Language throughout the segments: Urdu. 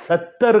70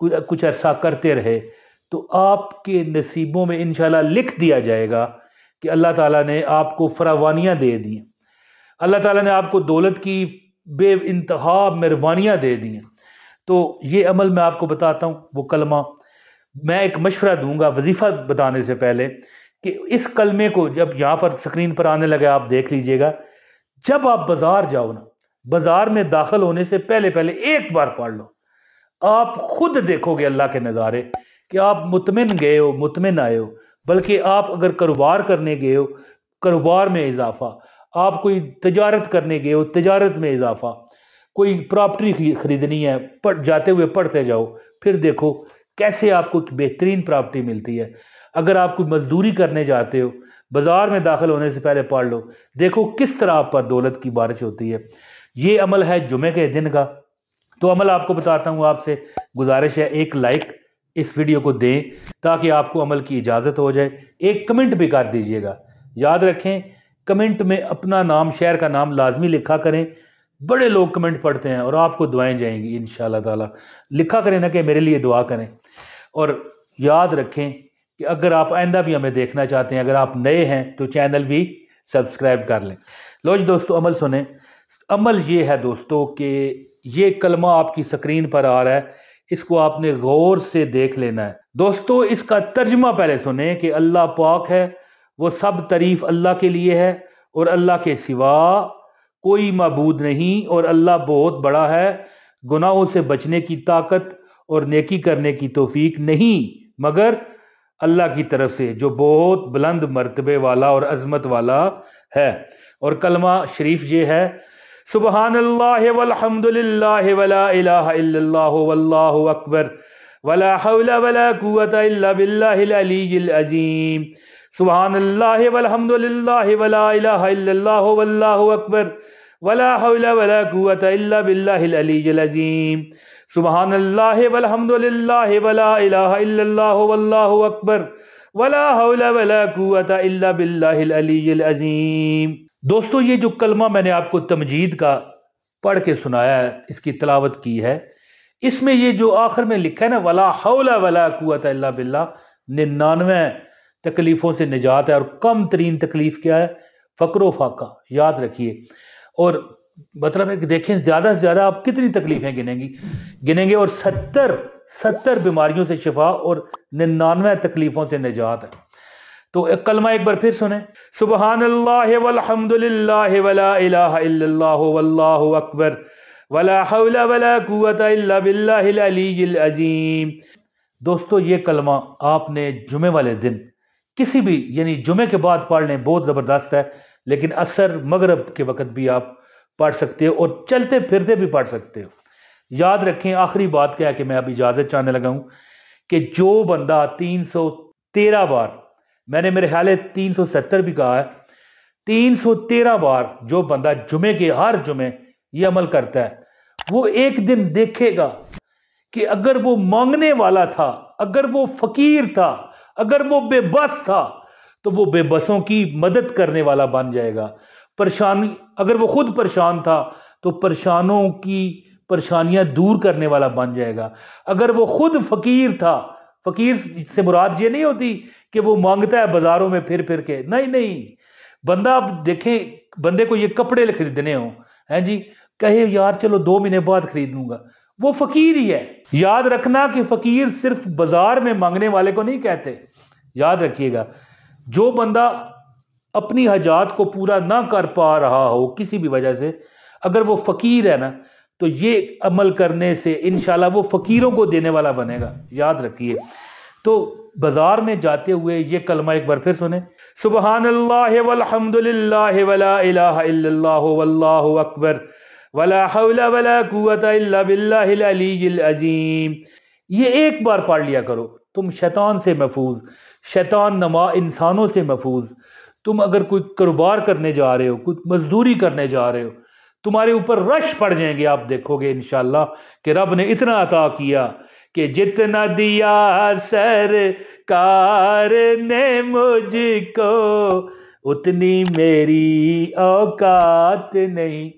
کچھ عرصہ کرتے رہے تو آپ کے نصیبوں میں انشاءاللہ لکھ دیا جائے گا کہ اللہ تعالیٰ نے آپ کو فراوانیاں دے دی ہیں، اللہ تعالیٰ نے آپ کو دولت کی بے انتہا مہربانیاں دے دی ہیں۔ تو یہ عمل میں آپ کو بتاتا ہوں، وہ کلمہ میں ایک مشورہ دوں گا وظیفہ بتانے سے پہلے کہ اس کلمے کو جب یہاں پر سکرین پر آنے لگے آپ دیکھ لیجئے گا، جب آپ بازار جاؤ نا، بازار میں داخل ہونے سے پہلے ایک بار پڑھ لو، آپ خود دیکھو گے اللہ کے نظارے کہ آپ مطمئن گئے ہو، مطمئن آئے ہو۔ بلکہ آپ اگر کاروبار کرنے گئے ہو، کاروبار میں اضافہ، آپ کوئی تجارت کرنے گئے ہو، تجارت میں اضافہ، کوئی پراپرٹی خریدنی ہے، جاتے ہوئے پڑھتے جاؤ، پھر دیکھو کیسے آپ کو ایک بہترین پراپرٹی ملتی ہے۔ اگر آپ کوئی مزدوری کرنے جاتے ہو، بازار میں داخل ہونے سے پہلے پڑھ لو، دیکھو کس طرح آپ پر دولت کی بارش ہوتی ہے۔ یہ عمل ہے جمعے کے دن کا۔ تو عمل آپ کو بتاتا ہوں، آپ سے گزارش ہے ایک لائک اس ویڈیو کو دیں تاکہ آپ کو عمل کی اجازت ہو جائے، ایک کمنٹ بھی کر دیجئے گا۔ یاد رکھیں کمنٹ میں اپنا نام، شہر کا نام لازمی لکھا کریں، بڑے لوگ کمنٹ پڑھتے ہیں اور آپ کو دعائیں جائیں گی انشاءاللہ تعالی۔ لکھا کریں نا کہ میرے لیے دعا کریں، اور یاد رکھیں کہ اگر آپ آئندہ بھی ہمیں دیکھنا چاہتے ہیں، اگر آپ نئے ہیں تو چینل بھی سبسکرائب کر لیں۔ لو جی دوستو عمل سنیں۔ عمل یہ ہے دوستو کہ یہ کلمہ آپ کی سکرین پر آ رہا ہے، اس کو آپ نے غور سے دیکھ لینا ہے۔ دوستو اس کا ترجمہ پہلے سنیں کہ اللہ پاک ہے، وہ سب تعریف اللہ کے لیے ہے، اور اللہ کے سوا کوئی معبود نہیں، اور اللہ بہت بڑا ہے، گناہوں سے بچنے کی طاقت اور نیکی کرنے کی توفیق نہیں مگر اللہ کی طرف سے، جو بہت بلند مرتبے والا اور عظمت والا ہے۔ اور کلمہ شریف یہ ہے، سبحان اللہ والحمد للہ ولا الہ الا اللہ واللہ اکبر ولا حول ولا قوة الا باللہ العلی العظیم۔ سبحان اللہ والحمد للہ ولا الہ الا اللہ واللہ اکبر ولا حول ولا قوة الا باللہ العلی العظیم۔ سبحان اللہ والحمد للہ ولا الہ الا اللہ واللہ اکبر ولا حول ولا قوة الا باللہ العلی العظیم۔ دوستو یہ جو کلمہ میں نے آپ کو تمجید کا پڑھ کے سنایا ہے، اس کی تلاوت کی ہے، اس میں یہ جو آخر میں لکھا ہے نا ولا حول ولا قوة الا باللہ، 99 تکلیفوں سے نجات ہے، اور کم ترین تکلیف کیا ہے؟ فقر و فاقہ۔ یاد رکھیے، اور مطلب ہے کہ دیکھیں زیادہ سے زیادہ آپ کتنی تکلیفیں گنیں گے، اور 70 بیماریوں سے شفا اور 99 تکلیفوں سے نجات ہے۔ تو ایک کلمہ ایک بار پھر سنیں، سبحان اللہ والحمد للہ ولا الہ الا اللہ واللہ اکبر ولا حول ولا قوة الا باللہ العلی العظیم۔ دوستو یہ کلمہ آپ نے جمعے والے دن کسی بھی، یعنی جمعے کے بعد پڑھ لیں، بہت زبردست ہے، لیکن عصر مغرب کے وقت بھی آپ پڑھ سکتے ہو، اور چلتے پھرتے بھی پڑھ سکتے ہو۔ یاد رکھیں آخری بات کیا ہے کہ میں اب اجازت چاہنے لگا ہوں کہ جو بندہ 313 بار، میں نے میرے خیال ہے 370 بھی کہا ہے، 313 بار جو بندہ جمعے کے ہر جمعے یہ عمل کرتا ہے، وہ ایک دن دیکھے گا کہ اگر وہ مانگنے والا تھا، اگر وہ فقیر تھا، اگر وہ بے بس تھا، تو وہ بے بسوں کی مدد کرنے والا بن جائے گا۔ اگر وہ خود پریشان تھا تو پریشانوں کی پریشانیاں دور کرنے والا بن جائے گا۔ اگر وہ خود فقیر تھا، فقیر سے مراد یہ نہیں ہوتی کہ وہ مانگتا ہے بازاروں میں پھر کے، نہیں، بندہ اب دیکھیں، بندے کو یہ کپڑے خریدنے ہوں، ہیں جی، کہے یار چلو 2 مہینے بعد خرید لوں گا، وہ فقیر ہی ہے۔ یاد رکھنا کہ فقیر صرف بازار میں مانگنے والے کو نہیں کہتے، یاد رکھیے گا، جو بندہ اپنی حاجات کو پورا نہ کر پا رہا ہو کسی بھی وجہ سے، اگر وہ فقیر ہے نا، تو یہ عمل کرنے سے انشاءاللہ وہ فقیروں کو دینے والا بنے گا۔ یاد رکھیے، تو بازار میں جاتے ہوئے یہ کلمہ ایک بار پھر سنیں، سبحان اللہ والحمد للہ ولا الہ الا اللہ واللہ اکبر ولا حول ولا قوة الا باللہ العلی العظیم۔ یہ ایک بار پڑھ لیا کرو، تم شیطان سے محفوظ، شیطان نما انسانوں سے محفوظ۔ تم اگر کوئی کاروبار کرنے جا رہے ہو، کوئی مزدوری کرنے جا رہے ہو، تمہارے اوپر رش پڑ جائیں گے، آپ دیکھو گے انشاءاللہ کہ رب نے اتنا عطا کیا کہ جتنا دیا سرکار نے مجھ کو اتنی میری اوقات نہیں۔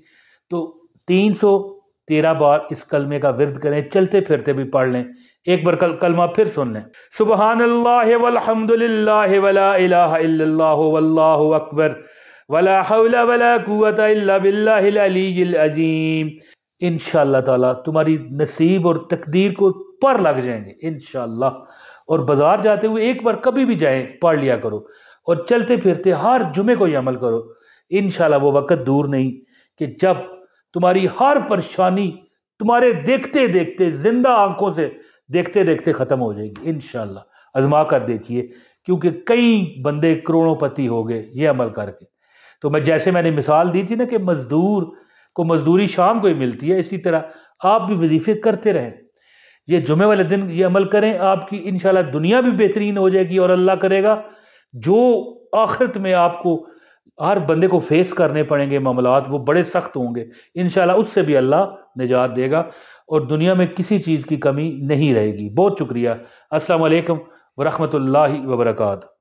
تو 313 بار اس کلمے کا ورد کریں، چلتے پھرتے بھی پڑھ لیں، ایک بار کلمہ پھر سن لیں، سبحان اللہ والحمد للہ ولا الہ الا اللہ واللہ اکبر ولا حول ولا قوت الا باللہ العلی العظیم۔ انشاءاللہ تعالیٰ تمہاری نصیب اور تقدیر کو پر لگ جائیں گے انشاءاللہ۔ اور بازار جاتے ہوئے ایک بار کبھی بھی جائیں پڑھ لیا کرو، اور چلتے پھرتے ہر جمعے کو یہ عمل کرو، انشاءاللہ وہ وقت دور نہیں کہ جب تمہاری ہر پریشانی تمہارے دیکھتے دیکھتے، زندہ آنکھوں سے دیکھتے دیکھتے ختم ہو جائے گی انشاءاللہ۔ آزما کر دیکھیے، کیونکہ کئی بندے کروڑوں پتی ہو گئے یہ عمل کر کے۔ تو جیسے میں نے مثال دی تھی نا کہ مزدور کو مزدوری شام کو ہی ملتی ہے، اسی طرح آپ بھی وظیفے کرتے رہیں، یہ جمعے والے دن یہ عمل کریں، آپ کی انشاءاللہ دنیا بھی بہترین ہو جائے گی، اور اللہ کرے گا جو آخرت میں آپ کو ہر بندے کو فیس کرنے پڑیں گے معاملات، وہ بڑے سخت ہوں گے، انشاءاللہ اس سے بھی اللہ نجات دے گا، اور دنیا میں کسی چیز کی کمی نہیں رہے گی۔ بہت شکریہ۔ السلام علیکم ورحمۃ اللہ وبرکاتہ۔